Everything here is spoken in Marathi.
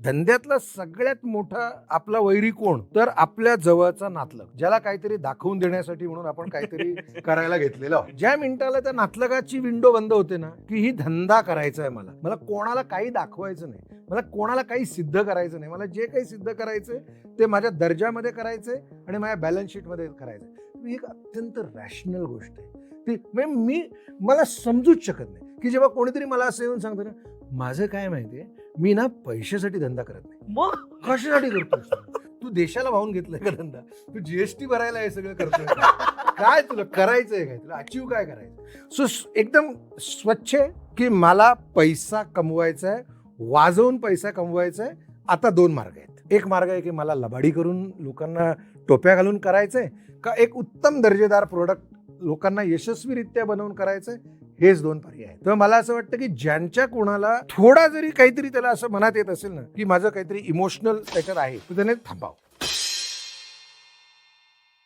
धंद्यातला सगळ्यात मोठा आपला वैरी कोण? तर आपल्या जवळचा नातलग, ज्याला काहीतरी दाखवून देण्यासाठी म्हणून आपण काहीतरी करायला घेतलेलं. ज्या मिनिटाला त्या नातलगाची विंडो बंद होते ना, की ही धंदा करायचा आहे, मला कोणाला काही दाखवायचं नाही, मला कोणाला काही सिद्ध करायचं नाही, मला जे काही सिद्ध करायचंय ते माझ्या दर्जामध्ये करायचंय आणि माझ्या बॅलन्स शीट मध्ये करायचंय. ही एक अत्यंत रॅशनल गोष्ट आहे ती. म्हणजे मला समजूच शकत नाही की जेव्हा कोणीतरी मला असं येऊन सांगतं ना, माझं काय माहितीये, मी ना पैशासाठी धंदा करत नाही. मग कशासाठी करतोय? तू देशाला वाहून घेतलंय का धंदा? तू जीएसटी भरायला हे सगळं करतोय काय? तुला करायचंय काय? तुला अचीव काय करायचं? सो एकदम स्वच्छ आहे की मला पैसा कमवायचा आहे, वाजवून पैसा कमवायचा आहे. आता दोन मार्ग आहेत. एक मार्ग आहे की मला लबाडी करून लोकांना टोप्या घालून करायचंय, का एक उत्तम दर्जेदार प्रोडक्ट लोकांना यशस्वीरित्या बनवून करायचंय. हेच दोन पर्याय आहेत. तर मला असं वाटतं की ज्यांच्या कोणाला थोडा जरी काहीतरी त्याला असं मनात येत असेल ना की माझं काहीतरी इमोशनल त्याच्यात आहे, तर त्याने थांबावं.